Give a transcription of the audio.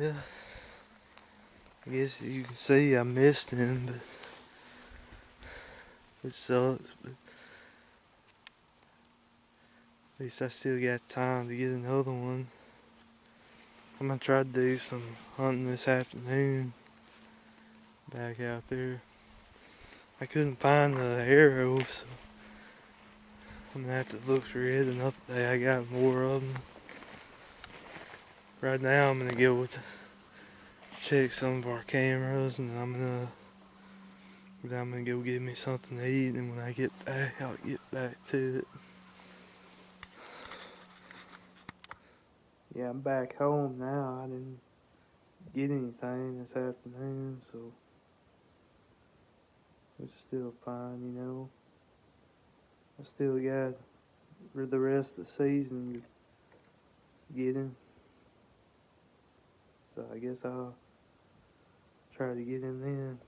Well, I guess you can see I missed him, but it sucks. But at least I still got time to get another one. I'm gonna try to do some hunting this afternoon back out there. I couldn't find the arrows, so I'm gonna have to look for it another day. I got more of them. Right now, I'm gonna go check some of our cameras, and I'm gonna go get me something to eat, and when I get back, I'll get back to it. Yeah, I'm back home now. I didn't get anything this afternoon, so it's still fine, you know. I still got the rest of the season to get in, so I guess I'll try to get in then.